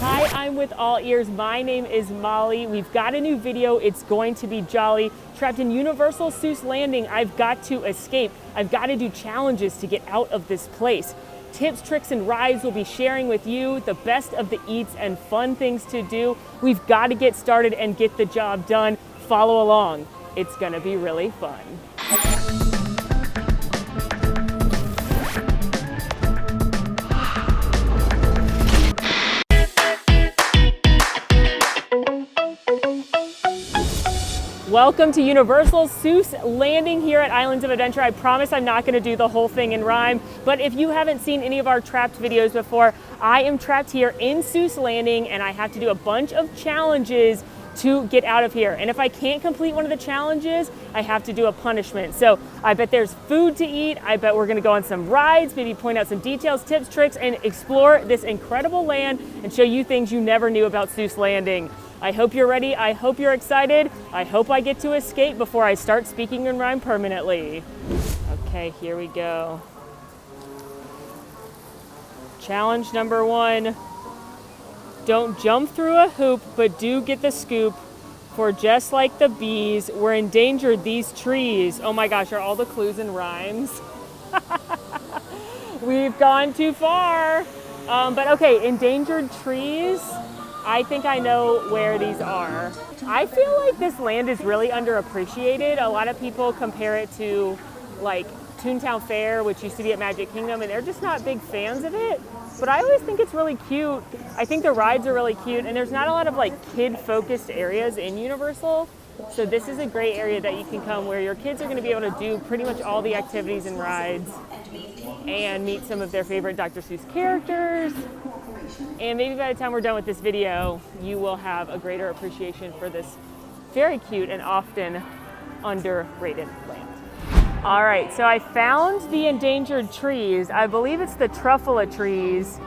Hi, I'm with AllEars. My name is Molly. We've got a new video. It's going to be jolly. Trapped in Universal Seuss Landing, I've got to escape. I've got to do challenges to get out of this place. Tips, tricks, and rides will be sharing with you the best of the eats and fun things to do. We've got to get started and get the job done. Follow along. It's going to be really fun. Welcome to Universal Seuss Landing here at Islands of Adventure. I promise I'm not going to do the whole thing in rhyme, but if you haven't seen any of our trapped videos before, I am trapped here in Seuss Landing and I have to do a bunch of challenges to get out of here. And if I can't complete one of the challenges, I have to do a punishment. So I bet there's food to eat. I bet we're going to go on some rides, maybe point out some details, tips, tricks, and explore this incredible land and show you things you never knew about Seuss Landing. I hope you're ready. I hope you're excited. I hope I get to escape before I start speaking in rhyme permanently. Okay, here we go. Challenge number 1. Don't jump through a hoop, but do get the scoop. For just like the bees, we're endangered these trees. Oh my gosh, are all the clues in rhymes? We've gone too far. But okay, endangered trees. I think I know where these are. I feel like this land is really underappreciated. A lot of people compare it to like Toontown Fair, which used to be at Magic Kingdom, and they're just not big fans of it. But I always think it's really cute. I think the rides are really cute, and there's not a lot of like kid-focused areas in Universal. So this is a great area that you can come where your kids are going to be able to do pretty much all the activities and rides and meet some of their favorite Dr. Seuss characters. And maybe by the time we're done with this video, you will have a greater appreciation for this very cute and often underrated land. All right, so I found the endangered trees. I believe it's the truffula trees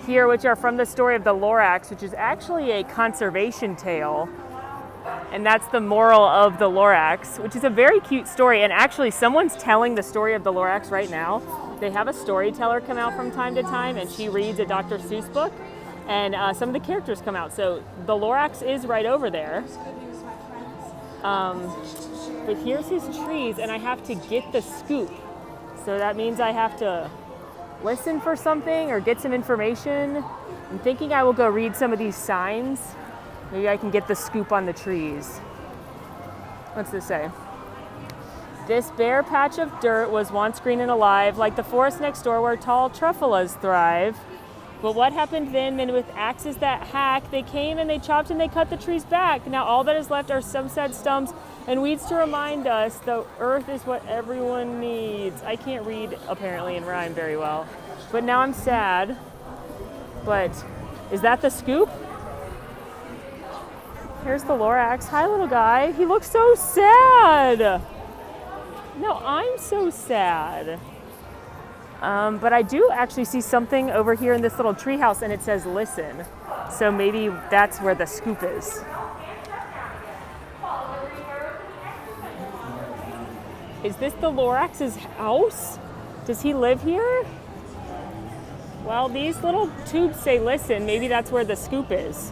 here, which are from the story of the Lorax, which is actually a conservation tale. And that's the moral of the Lorax, which is a very cute story. And actually, someone's telling the story of the Lorax right now. They have a storyteller come out from time to time, and she reads a Dr. Seuss book, and some of the characters come out. So the Lorax is right over there. But here's his trees, and I have to get the scoop. So that means I have to listen for something or get some information. I'm thinking I will go read some of these signs. Maybe I can get the scoop on the trees. What's this say? This bare patch of dirt was once green and alive, like the forest next door where tall truffulas thrive. But what happened then with axes that hack, they came and they chopped and they cut the trees back. Now all that is left are some sad stumps and weeds to remind us the earth is what everyone needs. I can't read apparently in rhyme very well, but now I'm sad. But is that the scoop? Here's the Lorax. Hi, little guy. He looks so sad. No, I'm so sad. But I do actually see something over here in this little treehouse, and it says listen. So maybe that's where the scoop is. Is this the Lorax's house? Does he live here? Well, these little tubes say listen. Maybe that's where the scoop is.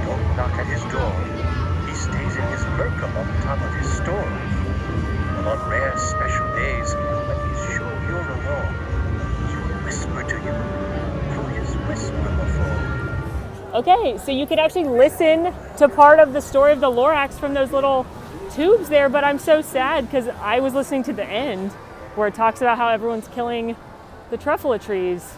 Don't knock at his door. He stays in his lurk up on top of his store. And on rare special days, when he's sure you're alone, he'll whisper to you through his whisper-mophone. Okay, so you could actually listen to part of the story of the Lorax from those little tubes there, but I'm so sad because I was listening to the end where it talks about how everyone's killing the truffula trees,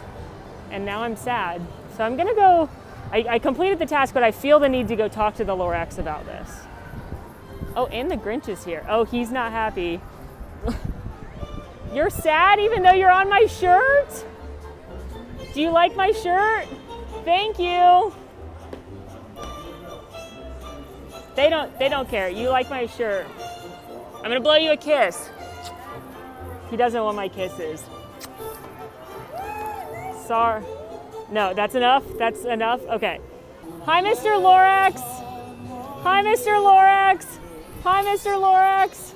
and now I'm sad. So I'm gonna go, I completed the task, but I feel the need to go talk to the Lorax about this. Oh, and the Grinch is here. Oh, he's not happy. You're sad even though you're on my shirt? Do you like my shirt? Thank you. They don't care. You like my shirt. I'm gonna blow you a kiss. He doesn't want my kisses. Sorry. No, that's enough? That's enough? Okay. Hi, Mr. Lorax. Hi, Mr. Lorax. Hi, Mr. Lorax.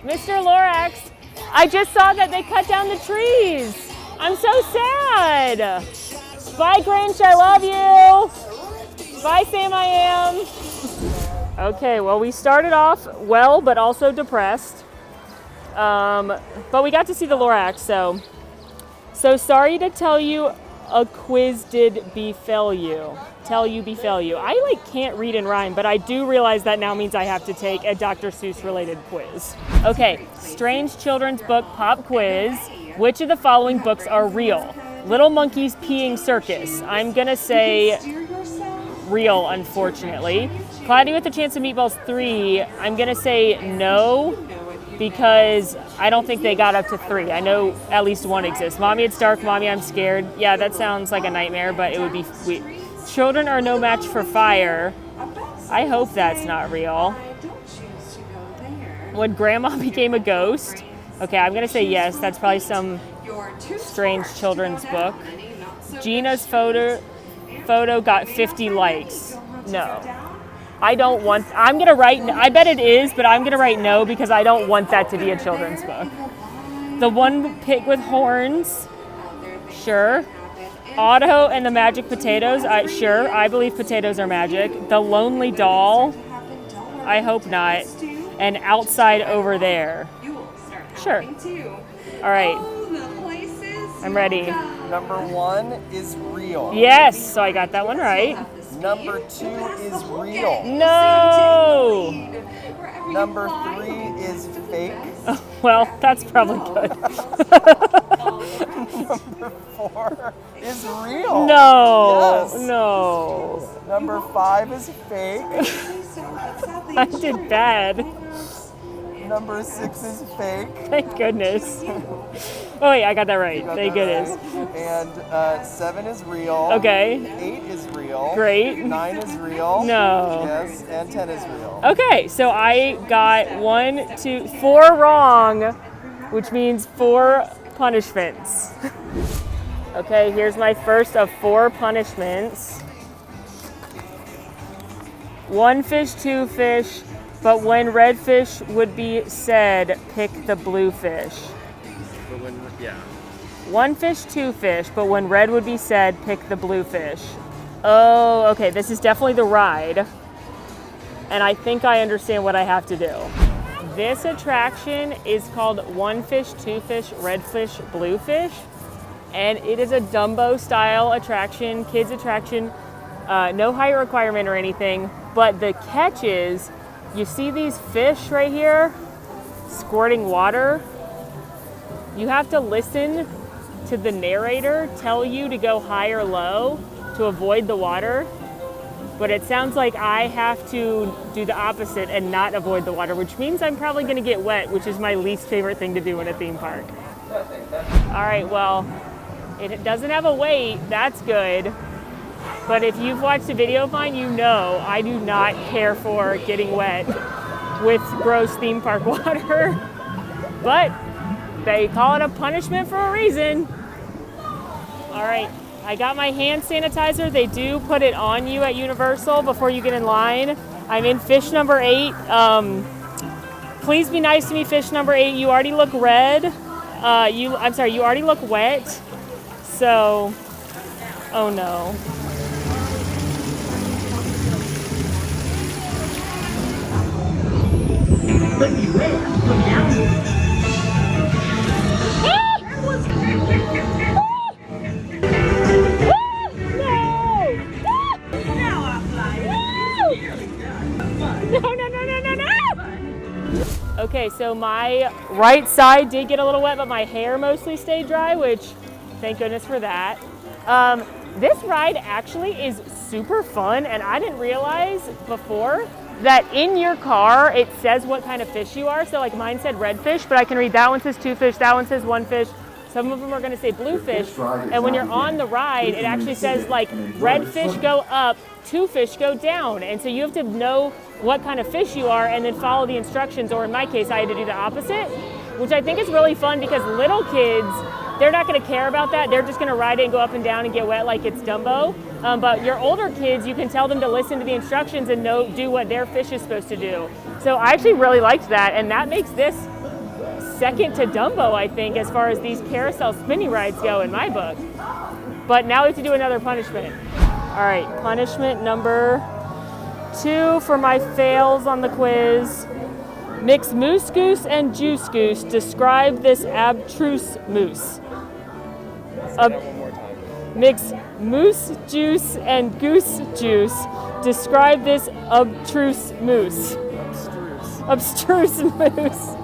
Mr. Lorax, I just saw that they cut down the trees. I'm so sad. Bye, Grinch, I love you. Bye, Sam, I am. Okay, well, we started off well, but also depressed. But we got to see the Lorax, so sorry to tell you a quiz did befell you. Tell you befell you. I can't read and rhyme, but I do realize that now means I have to take a Dr. Seuss related quiz. Okay, strange children's book pop quiz. Which of the following books are real? Little Monkey's Peeing Circus. I'm gonna say real, unfortunately. Cloudy with a Chance of Meatballs 3. I'm gonna say no, because I don't think they got up to 3. I know at least 1 exists. Mommy, It's Dark. Mommy, I'm Scared. Yeah, that sounds like a nightmare, but it would be sweet. Children Are No Match for Fire. I hope that's not real. When Grandma Became a Ghost. Okay, I'm gonna say yes. That's probably some strange children's book. Gina's photo got 50 likes. No. I don't want, I'm gonna write, I bet it is, but I'm gonna write no because I don't want that to be a children's book. The One Pig with Horns, sure. Otto and the Magic Potatoes, sure, I believe potatoes are magic. The Lonely Doll, I hope not. And Outside Over There, sure. All right, I'm ready. Number 1 is real. Yes, so I got that one right. Number 2 is real. No! Number 3 is fake. Well, that's probably good. Number 4 is real. No, Yes. no. Number 5 is fake. I did bad. Number 6 is fake. Thank goodness. Oh wait, I got that right. Thank goodness. Right. And 7 is real. Okay. 8 is real. Great. 9 is real. No. Yes, and 10 is real. Okay, so I got 4 wrong, which means 4 punishments. Okay, here's my first of 4 punishments. 1 fish, 2 fish, but when red fish would be said, pick the blue fish. But when, yeah. 1 fish, 2 fish, but when red would be said, pick the blue fish. Oh, okay, this is definitely the ride. And I think I understand what I have to do. This attraction is called 1 fish, 2 fish, red fish, blue fish. And it is a Dumbo style attraction, kids attraction, no height requirement or anything. But the catch is, you see these fish right here squirting water? You have to listen to the narrator tell you to go high or low to avoid the water. But it sounds like I have to do the opposite and not avoid the water, which means I'm probably gonna get wet, which is my least favorite thing to do in a theme park. All right, well, it doesn't have a weight, that's good. But if you've watched a video of mine, you know I do not care for getting wet with gross theme park water. But they call it a punishment for a reason. All right, I got my hand sanitizer. They do put it on you at Universal before you get in line. I'm in fish number 8. Please be nice to me, fish number 8. You already look red. You already look wet. So, oh no. Okay, so my right side did get a little wet, but my hair mostly stayed dry, which thank goodness for that. This ride actually is super fun, and I didn't realize before that in your car it says what kind of fish you are. So like mine said red fish, but I can read that one says 2 fish, that one says 1 fish. Some of them are gonna say blue fish. And when you're on the ride, it actually says like red fish go up, 2 fish go down. And so you have to know what kind of fish you are and then follow the instructions, or in my case, I had to do the opposite, which I think is really fun because little kids, they're not gonna care about that. They're just gonna ride it and go up and down and get wet like it's Dumbo. But your older kids, you can tell them to listen to the instructions and do what their fish is supposed to do. So I actually really liked that, and that makes this second to Dumbo, I think, as far as these carousel spinning rides go in my book. But now we have to do another punishment. All right, punishment number 2 for my fails on the quiz. Mix Moose Goose and Juice Goose. Describe this abstruse moose. Say that one more time. Mix moose juice and goose juice. Describe this abstruse moose. Abstruse moose.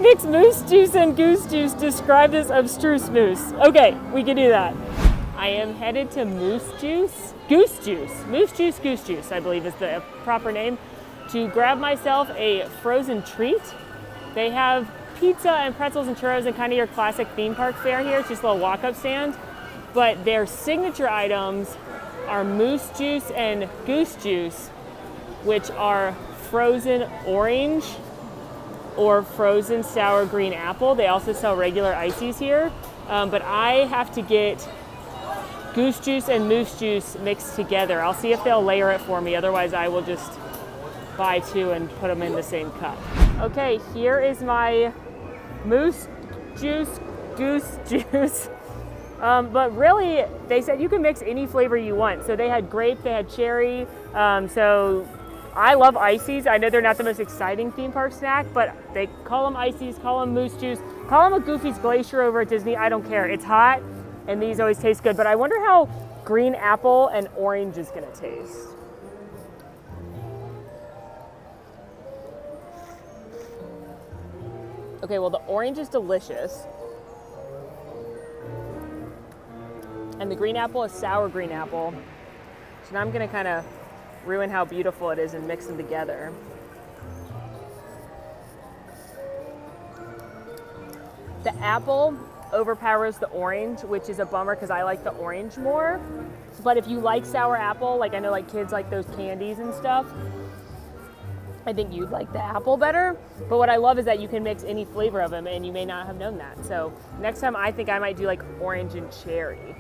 Mix moose juice and goose juice. Describe this abstruse moose. Okay, we can do that. I am headed to Moose Juice, Goose Juice, Moose Juice, Goose Juice, I believe is the proper name, to grab myself a frozen treat. They have pizza and pretzels and churros and kind of your classic theme park fare here. It's just a little walk-up stand. But their signature items are Moose Juice and Goose Juice, which are frozen orange or frozen sour green apple. They also sell regular ices here. But I have to get Goose Juice and Moose Juice mixed together. I'll see if they'll layer it for me. Otherwise, I will just buy 2 and put them in the same cup. Okay, here is my Moose Juice, Goose Juice. But really, they said you can mix any flavor you want. So they had grape, they had cherry. So I love ices. I know they're not the most exciting theme park snack, but they call them ices, call them Moose Juice, call them a Goofy's Glacier over at Disney. I don't care. It's hot. And these always taste good, but I wonder how green apple and orange is gonna taste. Okay, well the orange is delicious. And the green apple is sour green apple. So now I'm gonna kind of ruin how beautiful it is and mix them together. The apple overpowers the orange, which is a bummer because I like the orange more. But if you like sour apple, like I know like kids like those candies and stuff, I think you'd like the apple better. But what I love is that you can mix any flavor of them and you may not have known that. So next time I think I might do like orange and cherry.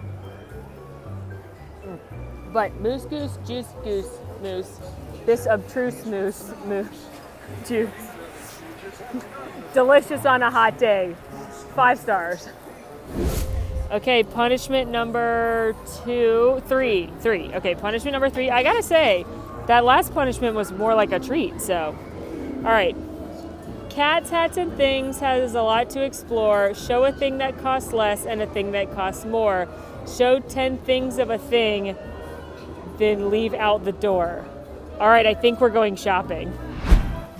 But Moose Goose, Juice Goose, Moose, this abstruse moose juice. Delicious on a hot day. 5 stars. Okay, punishment number 3. Okay, punishment number 3. I gotta say, that last punishment was more like a treat, so. All right. Cats, Hats, and Things has a lot to explore. Show a thing that costs less and a thing that costs more. Show 10 things of a thing, then leave out the door. All right, I think we're going shopping.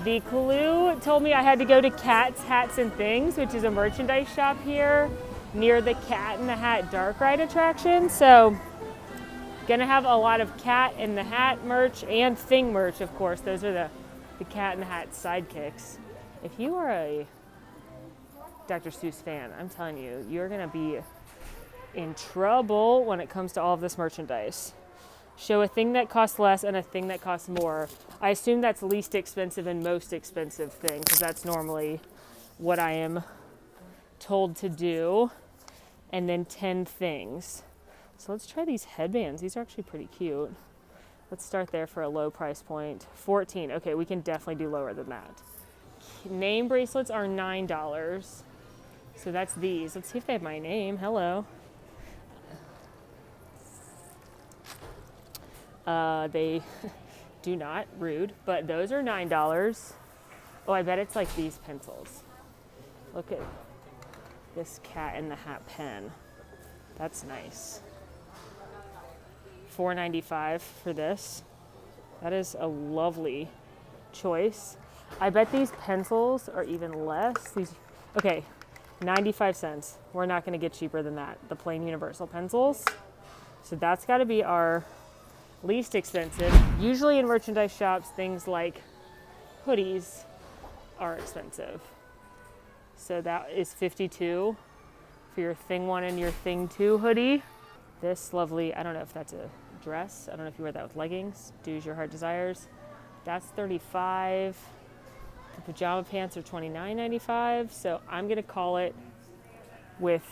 The clue told me I had to go to Cats, Hats, and Things, which is a merchandise shop here near the Cat in the Hat dark ride attraction. So gonna have a lot of Cat in the Hat merch and Thing merch, of course. Those are the Cat in the Hat sidekicks. If you are a Dr. Seuss fan, I'm telling you, you're gonna be in trouble when it comes to all of this merchandise. Show a thing that costs less and a thing that costs more. I assume that's least expensive and most expensive thing, because that's normally what I am told to do. And then 10 things. So let's try these headbands. These are actually pretty cute. Let's start there for a low price point. 14. Okay, we can definitely do lower than that. Name bracelets are $9. So that's these. Let's see if they have my name. Hello. They do not. Rude. But those are $9. Oh, I bet it's like these pencils. Look at this Cat in the Hat pen. That's nice. $4.95 for this. That is a lovely choice. I bet these pencils are even less. These, okay, 95 cents. We're not going to get cheaper than that. The plain universal pencils. So that's got to be our least expensive. Usually in merchandise shops, things like hoodies are expensive. So that is $52 for your Thing 1 and your Thing 2 hoodie. This lovely, I don't know if that's a dress. I don't know if you wear that with leggings. Do as your heart desires. That's $35. The pajama pants are $29.95. So I'm gonna call it with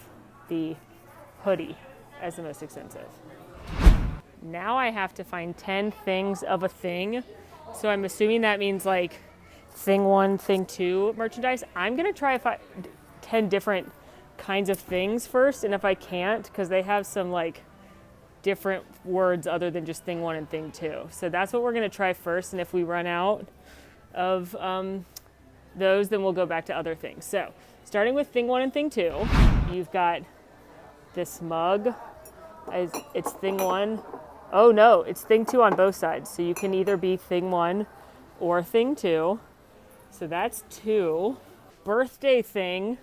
the hoodie as the most expensive. Now I have to find 10 things of a thing. So I'm assuming that means like thing 1, thing 2 merchandise. I'm gonna try 10 different kinds of things first, and if I can't, because they have some like different words other than just thing 1 and thing 2. So that's what we're gonna try first, and if we run out of those, then we'll go back to other things. So starting with thing 1 and thing 2, you've got this mug. It's thing 1. Oh no, it's thing 2 on both sides. So you can either be thing 1 or thing 2. So that's 2. Birthday thing,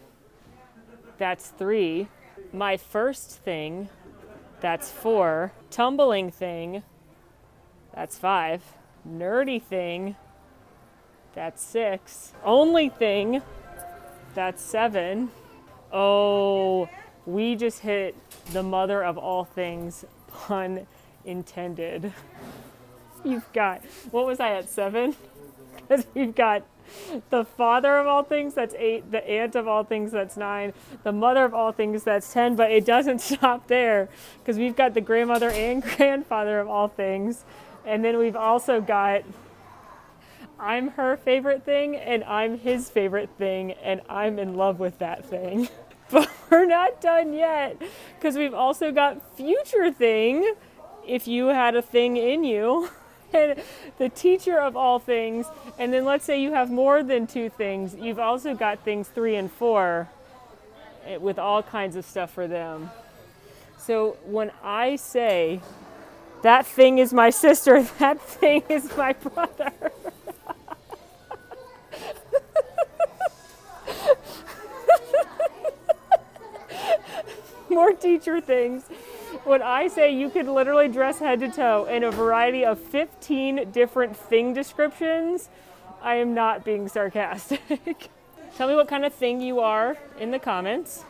that's 3. My first thing, that's 4. Tumbling thing, that's 5. Nerdy thing, that's 6. Only thing, that's 7. Oh, we just hit the mother of all things, pun intended. You've got, what was I at, 7? Because we've got the father of all things, that's 8. The aunt of all things, that's 9. The mother of all things, that's 10. But it doesn't stop there, because we've got the grandmother and grandfather of all things. And then we've also got I'm her favorite thing, and I'm his favorite thing, and I'm in love with that thing. But we're not done yet, because we've also got future thing, if you had a thing in you, and the teacher of all things, and then let's say you have more than 2 things, you've also got things 3 and 4 with all kinds of stuff for them. So when I say, that thing is my sister, that thing is my brother. More teacher things. When I say you could literally dress head to toe in a variety of 15 different thing descriptions, I am not being sarcastic. Tell me what kind of thing you are in the comments.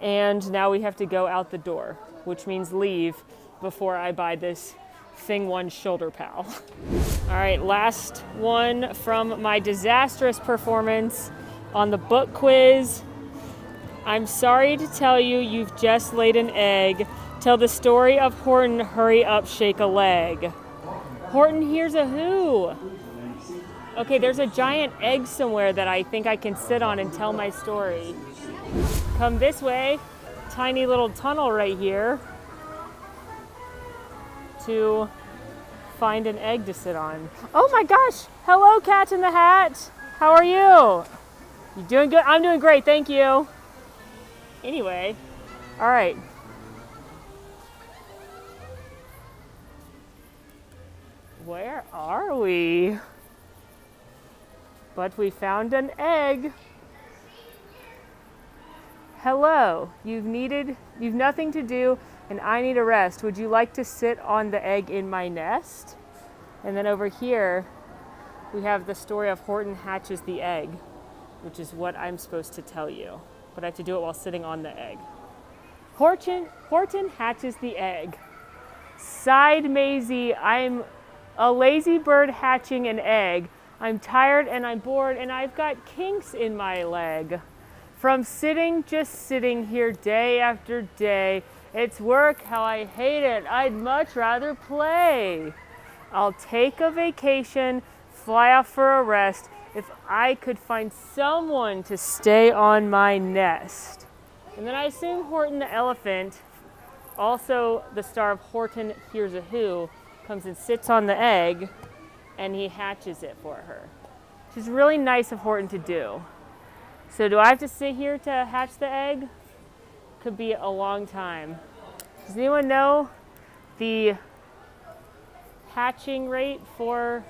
And now we have to go out the door, which means leave before I buy this thing 1 shoulder pal. All right, last one from my disastrous performance on the book quiz. I'm sorry to tell you, you've just laid an egg. Tell the story of Horton, hurry up, shake a leg. Horton, here's a who. Okay, there's a giant egg somewhere that I think I can sit on and tell my story. Come this way, tiny little tunnel right here to find an egg to sit on. Oh my gosh, hello Cat in the Hat. How are you? You doing good? I'm doing great, thank you. Anyway, all right. Where are we? But we found an egg. Hello, you've nothing to do and I need a rest. Would you like to sit on the egg in my nest? And then over here, we have the story of Horton hatches the egg, which is what I'm supposed to tell you. But I have to do it while sitting on the egg. Horton hatches the egg. Sighed Maisie, I'm a lazy bird hatching an egg. I'm tired and I'm bored and I've got kinks in my leg. From just sitting here day after day. It's work, how I hate it. I'd much rather play. I'll take a vacation, fly off for a rest, if I could find someone to stay on my nest. And then I assume Horton the elephant, also the star of Horton Hears a Who, comes and sits on the egg and he hatches it for her. Which is really nice of Horton to do. So do I have to sit here to hatch the egg? Could be a long time. Does anyone know the hatching rate for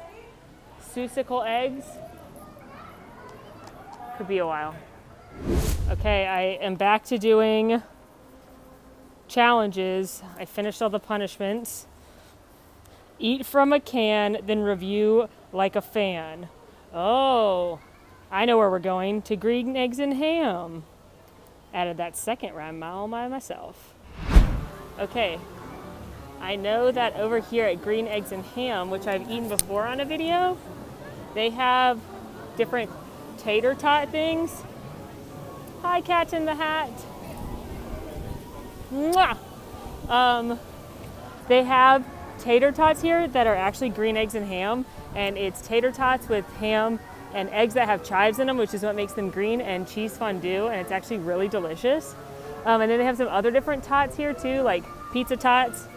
Seussical eggs? Could be a while. Okay, I am back to doing challenges. I finished all the punishments. Eat from a can, then review like a fan. Oh, I know where we're going, to green eggs and ham. Added that second rhyme all by myself. Okay, I know that over here at Green Eggs and Ham, which I've eaten before on a video, they have different tater tot things. Hi, Cat in the Hat. Mwah! They have tater tots here that are actually green eggs and ham, and it's tater tots with ham and eggs that have chives in them, which is what makes them green, and cheese fondue, and it's actually really delicious. And then they have some other different tots here too, like pizza tots,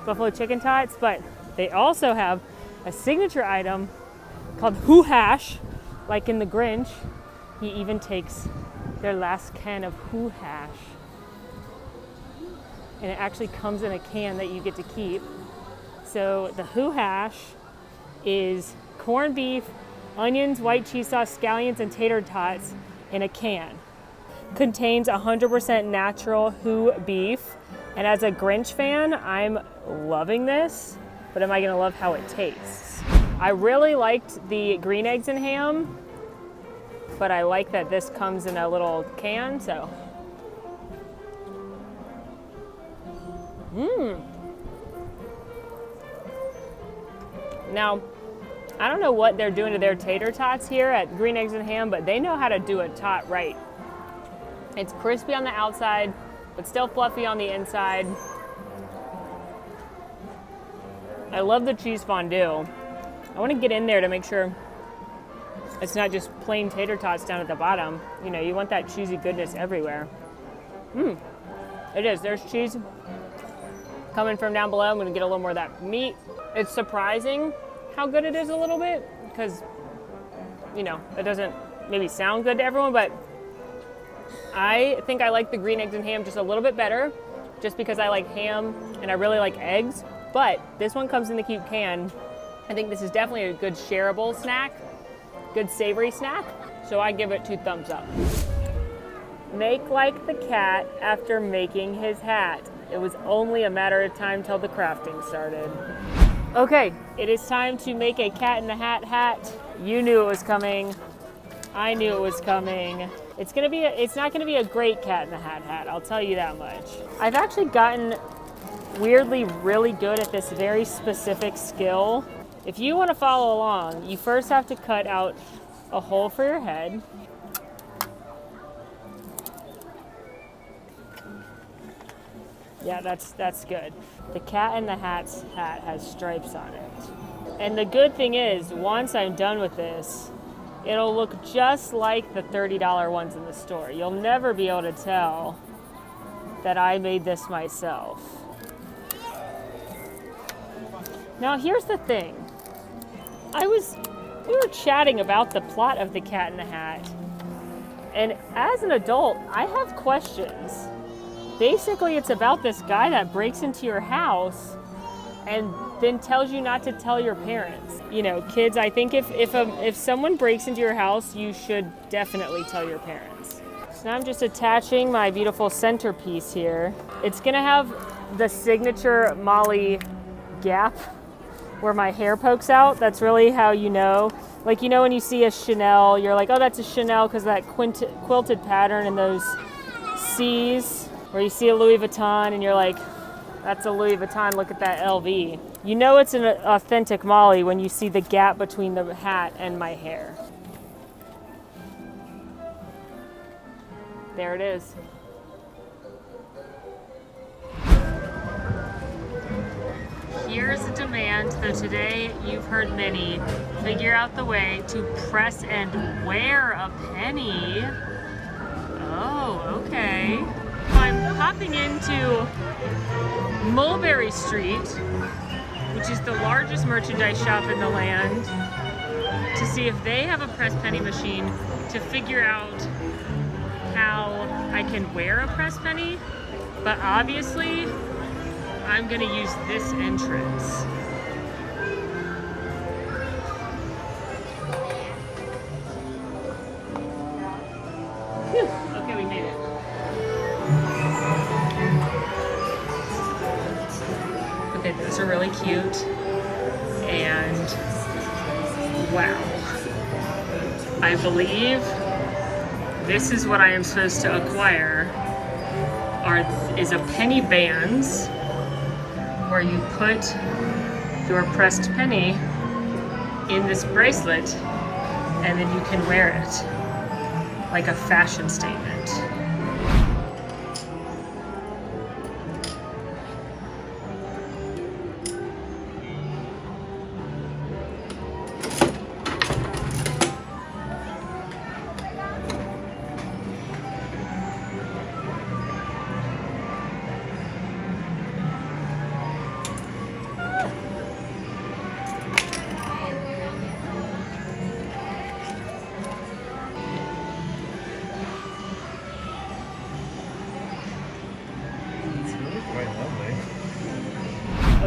buffalo chicken tots, but they also have a signature item called Who Hash, like in the Grinch. He even takes their last can of Who Hash, and it actually comes in a can that you get to keep. So the Who Hash is corned beef, onions, white cheese sauce, scallions, and tater tots in a can. Contains 100% natural Who beef, and as a Grinch fan, I'm loving this, but am I gonna love how it tastes? I really liked the green eggs and ham, but I like that this comes in a little can, so. Now, I don't know what they're doing to their tater tots here at Green Eggs and Ham, but they know how to do a tot right. It's crispy on the outside, but still fluffy on the inside. I love the cheese fondue. I want to get in there to make sure it's not just plain tater tots down at the bottom. You know, you want that cheesy goodness everywhere. It is. There's cheese coming from down below. I'm going to get a little more of that meat. It's surprising how good it is a little bit because, you know, it doesn't maybe sound good to everyone, but I think I like the green eggs and ham just a little bit better just because I like ham and I really like eggs, but this one comes in the cute can. I think this is definitely a good shareable snack, good savory snack, so I give it 2 thumbs up. Make like the cat after making his hat. It was only a matter of time till the crafting started. Okay, it is time to make a cat in the hat hat. You knew it was coming. I knew it was coming. It's not gonna be a great cat in the hat hat, I'll tell you that much. I've actually gotten weirdly really good at this very specific skill. If you wanna follow along, you first have to cut out a hole for your head. Yeah, that's good. The cat in the hat has stripes on it. And the good thing is, once I'm done with this, it'll look just like the $30 ones in the store. You'll never be able to tell that I made this myself. Now here's the thing. We were chatting about the plot of The Cat in the Hat, and as an adult, I have questions. Basically, it's about this guy that breaks into your house and then tells you not to tell your parents. You know, kids, I think if someone breaks into your house, you should definitely tell your parents. So now I'm just attaching my beautiful centerpiece here. It's gonna have the signature Molly gap where my hair pokes out. That's really how you know. Like, you know when you see a Chanel, you're like, oh, that's a Chanel because that quilted pattern and those C's. Or you see a Louis Vuitton and you're like, that's a Louis Vuitton, look at that LV. You know it's an authentic Molly when you see the gap between the hat and my hair. There it is. Here's a demand, though today you've heard many. Figure out the way to press and wear a penny. Oh, okay. I'm hopping into Mulberry Street, which is the largest merchandise shop in the land, to see if they have a press penny machine to figure out how I can wear a press penny. But obviously, I'm gonna use this entrance. Whew. Okay, we made it. Okay, those are really cute, and wow. I believe this is what I am supposed to acquire, is a penny bands, where you put your pressed penny in this bracelet, and then you can wear it like a fashion statement.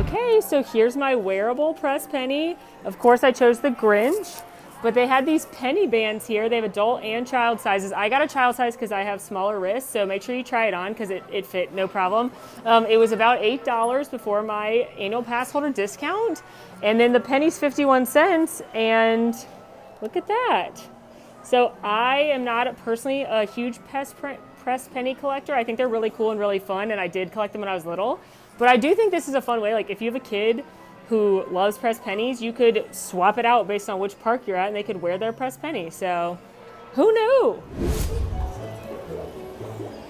Okay, so here's my wearable press penny. Of course, I chose the Grinch, but they had these penny bands here. They have adult and child sizes. I got a child size because I have smaller wrists, so make sure you try it on because it fit no problem. It was about $8 before my annual pass holder discount, and then the penny's 51 cents, and look at that. So I am not personally a huge press penny collector. I think they're really cool and really fun, and I did collect them when I was little. But I do think this is a fun way. Like if you have a kid who loves pressed pennies, you could swap it out based on which park you're at and they could wear their pressed penny. So who knew?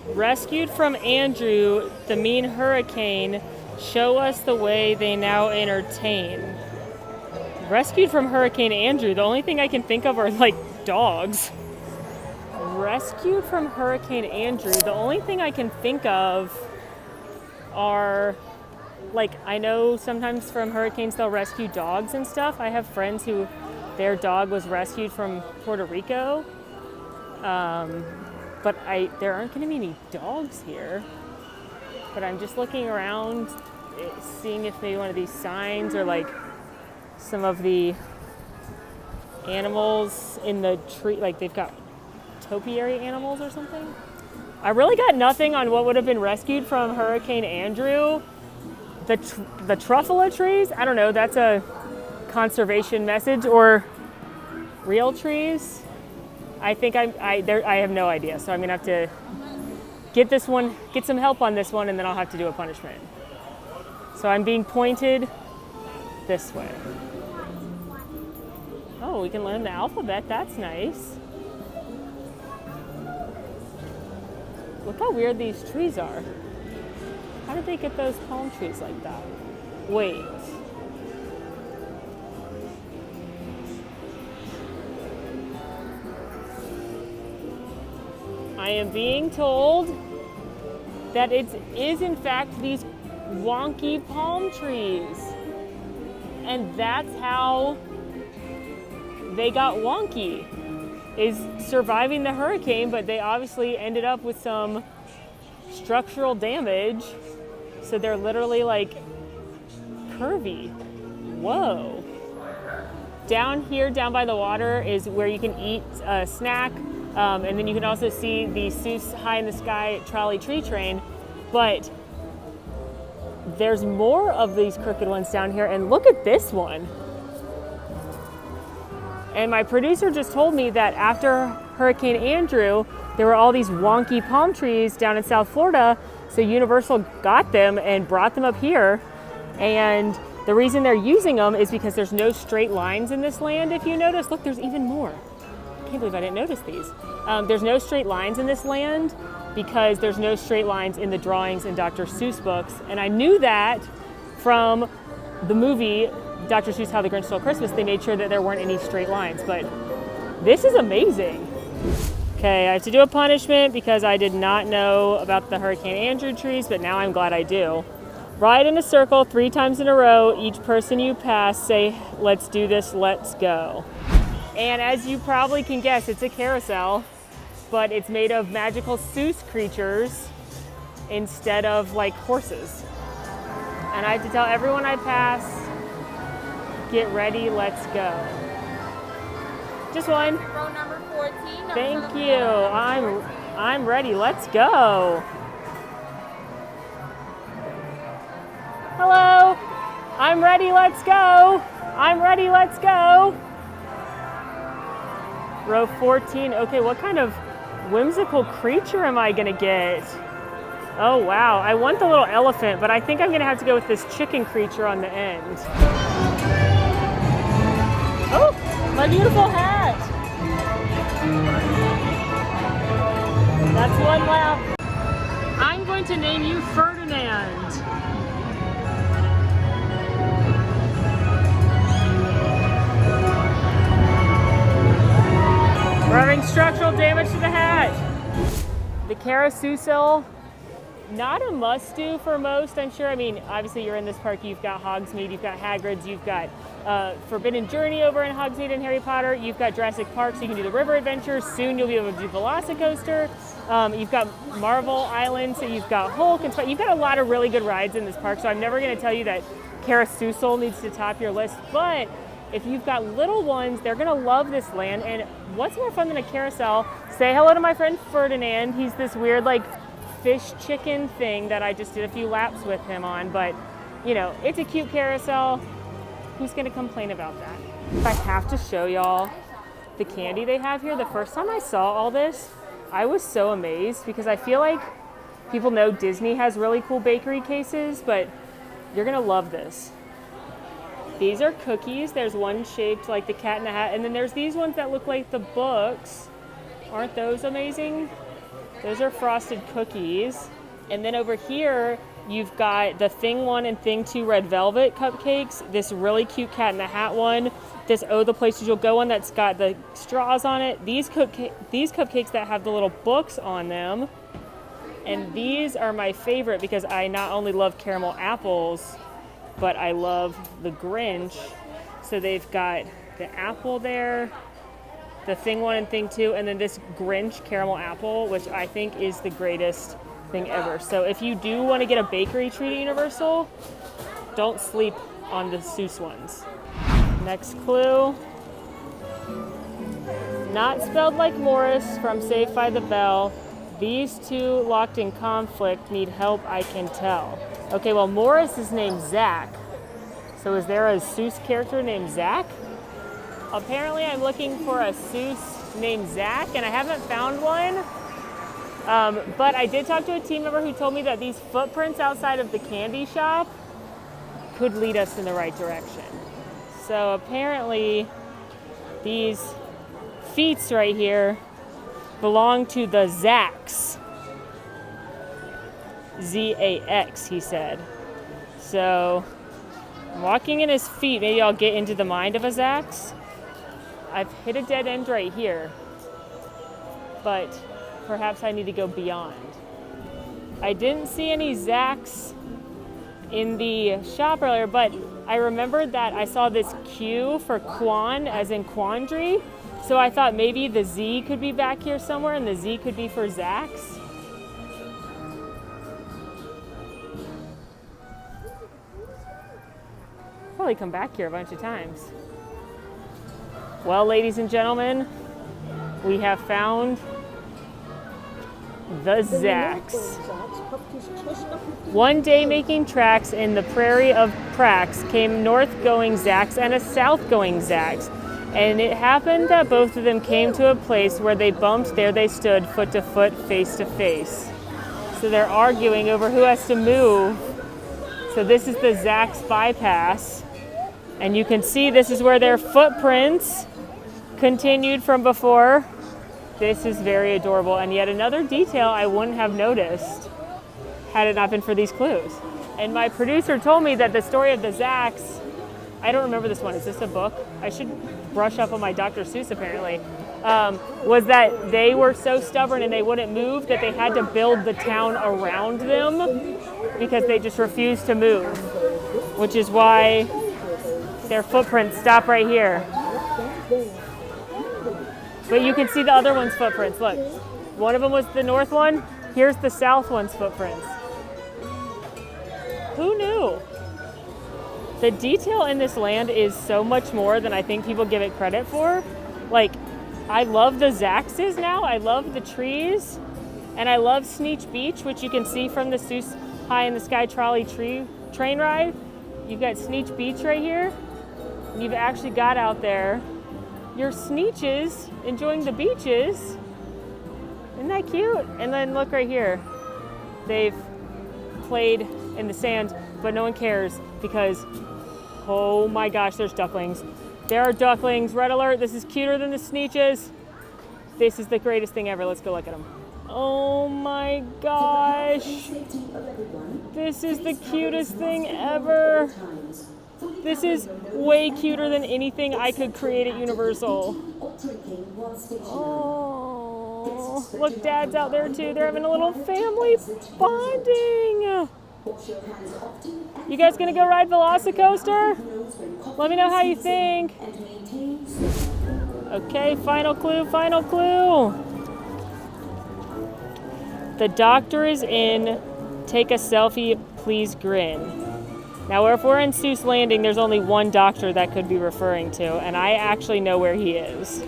Rescued from Andrew, the mean hurricane, show us the way they now entertain. Rescued from Hurricane Andrew, the only thing I can think of are like dogs. Rescued from Hurricane Andrew, the only thing I can think of are, like, I know sometimes from hurricanes they'll rescue dogs and stuff. I have friends who their dog was rescued from Puerto Rico, but there aren't going to be any dogs here. But I'm just looking around, seeing if maybe one of these signs or like some of the animals in the tree, like they've got topiary animals or something. I really got nothing on what would have been rescued from Hurricane Andrew. The truffula trees, I don't know, that's a conservation message, or real trees. I think I have no idea, so I'm gonna have to get some help on this one, and then I'll have to do a punishment. So I'm being pointed this way. Oh, we can learn the alphabet, that's nice. Look how weird these trees are. How did they get those palm trees like that? Wait. I am being told that it is in fact these wonky palm trees. And that's how they got wonky, is surviving the hurricane, but they obviously ended up with some structural damage. So they're literally like curvy. Whoa. Down here, down by the water, is where you can eat a snack. And then you can also see the Seuss High in the Sky trolley tree train. But there's more of these crooked ones down here. And look at this one. And my producer just told me that after Hurricane Andrew, there were all these wonky palm trees down in South Florida. So Universal got them and brought them up here. And the reason they're using them is because there's no straight lines in this land. If you notice, look, there's even more. I can't believe I didn't notice these. There's no straight lines in this land because there's no straight lines in the drawings in Dr. Seuss books. And I knew that from the movie Dr. Seuss How the Grinch Stole Christmas. They made sure that there weren't any straight lines, but this is amazing. Okay, I have to do a punishment because I did not know about the Hurricane Andrew trees, but now I'm glad I do. Ride in a circle 3 times in a row. Each person you pass, say, "Let's do this, let's go." And as you probably can guess, it's a carousel, but it's made of magical Seuss creatures instead of like horses. And I have to tell everyone I pass, get ready, let's go. Just one. Row number 14. Thank you. I'm ready. Let's go. Hello. I'm ready. Let's go. I'm ready. Let's go. Row 14. Okay, what kind of whimsical creature am I gonna get? Oh wow, I want the little elephant, but I think I'm gonna have to go with this chicken creature on the end. Oh, my beautiful hat. That's one lap. I'm going to name you Ferdinand. We're having structural damage to the hat. The Carousel, not a must-do for most, I'm sure. I mean, obviously you're in this park, you've got Hogsmeade, you've got Hagrid's, you've got Forbidden Journey over in Hogsmeade and Harry Potter, you've got Jurassic Park, so you can do the river adventures. Soon you'll be able to do Velocicoaster. You've got Marvel Island, so you've got Hulk, and you've got a lot of really good rides in this park, so I'm never going to tell you that Carousel needs to top your list, but if you've got little ones, they're going to love this land. And what's more fun than a carousel? Say hello to my friend Ferdinand. He's this weird like fish chicken thing that I just did a few laps with him on, but you know, it's a cute carousel. Who's going to complain about that? If I have to show y'all the candy they have here, the first time I saw all this, I was so amazed because I feel like people know Disney has really cool bakery cases, but you're going to love this. These are cookies. There's one shaped like the Cat in the Hat, and then there's these ones that look like the books. Aren't those amazing? Those are frosted cookies. And then over here, you've got the Thing 1 and Thing 2 red velvet cupcakes, this really cute Cat in the Hat one, this Oh the Places You'll Go one that's got the straws on it, these cupcakes that have the little books on them, and these are my favorite because I not only love caramel apples, but I love the Grinch. So they've got the apple there, the Thing 1 and Thing 2, and then this Grinch caramel apple, which I think is the greatest thing ever. So if you do want to get a bakery treat at Universal, don't sleep on the Seuss ones. Next clue. Not spelled like Morris from Saved by the Bell. These two locked in conflict need help, I can tell. Okay, well, Morris is named Zach. So is there a Seuss character named Zach? Apparently I'm looking for a Seuss named Zach, and I haven't found one. But I did talk to a team member who told me that these footprints outside of the candy shop could lead us in the right direction. So apparently these feet right here belong to the Zax. Z-A-X, he said. So I'm walking in his feet. Maybe I'll get into the mind of a Zax. I've hit a dead end right here, but perhaps I need to go beyond. I didn't see any Zax in the shop earlier, but I remembered that I saw this Q for Quan, as in quandary. So I thought maybe the Z could be back here somewhere, and the Z could be for Zax. Probably come back here a bunch of times. Well, ladies and gentlemen, we have found the Zax. One day making tracks in the prairie of Prax came north-going Zax and a south-going Zax. And it happened that both of them came to a place where they bumped. There they stood, foot to foot, face to face. So they're arguing over who has to move. So this is the Zax bypass. And you can see this is where their footprints continued from before. This is very adorable, and yet another detail I wouldn't have noticed had it not been for these clues. And my producer told me that the story of the Zax, I don't remember this one, is this a book? I should brush up on my Dr. Seuss apparently, was that they were so stubborn and they wouldn't move that they had to build the town around them because they just refused to move, which is why their footprints stop right here. But you can see the other one's footprints. Look, one of them was the north one. Here's the south one's footprints. Who knew? The detail in this land is so much more than I think people give it credit for. Like, I love the Zaxes now. I love the trees. And I love Sneech Beach, which you can see from the Seuss High in the Sky Trolley train ride. You've got Sneech Beach right here. And you've actually got out there your Sneeches enjoying the beaches. Isn't that cute? And then look right here. They've played in the sand, but no one cares because, oh my gosh, there's ducklings. There are ducklings. Red alert, this is cuter than the Sneeches. This is the greatest thing ever. Let's go look at them. Oh my gosh. This is the cutest thing ever. This is way cuter than anything I could create at Universal. Oh, look, Dad's out there too. They're having a little family bonding. You guys gonna go ride Velocicoaster? Let me know how you think. Okay, final clue, final clue. The doctor is in. Take a selfie, please grin. Now, if we're in Seuss Landing, there's only one doctor that could be referring to, and I actually know where he is.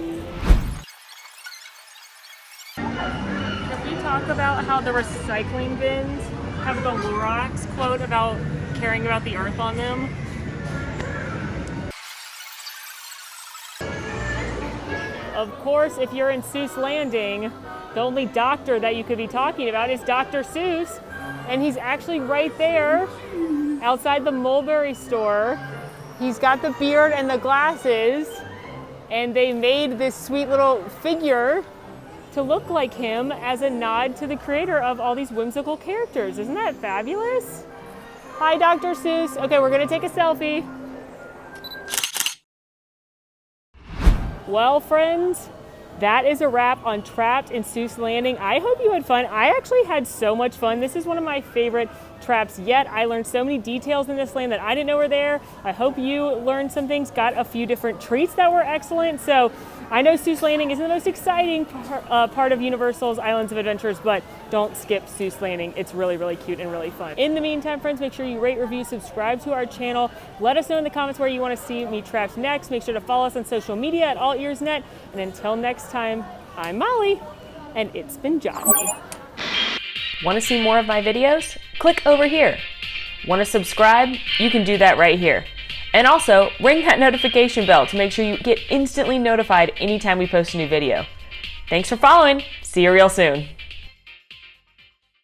Can we talk about how the recycling bins have the Lorax quote about caring about the earth on them? Of course, if you're in Seuss Landing, the only doctor that you could be talking about is Dr. Seuss, and he's actually right there outside the Mulberry store. He's got the beard and the glasses, and they made this sweet little figure to look like him as a nod to the creator of all these whimsical characters. Isn't that fabulous? Hi, Dr. Seuss. Okay, we're gonna take a selfie. Well, friends, that is a wrap on Trapped in Seuss Landing. I hope you had fun. I actually had so much fun. This is one of my favorite traps yet. I learned so many details in this land that I didn't know were there. I hope you learned some things, got a few different treats that were excellent. So I know Seuss Landing isn't the most exciting part of Universal's Islands of Adventures, but don't skip Seuss Landing. It's really, really cute and really fun. In the meantime, friends, make sure you rate, review, subscribe to our channel. Let us know in the comments where you want to see me trapped next. Make sure to follow us on social media at AllEars.net. And until next time, I'm Molly, and it's been Johnny. Want to see more of my videos? Click over here. Want to subscribe? You can do that right here. And also, ring that notification bell to make sure you get instantly notified anytime we post a new video. Thanks for following. See you real soon.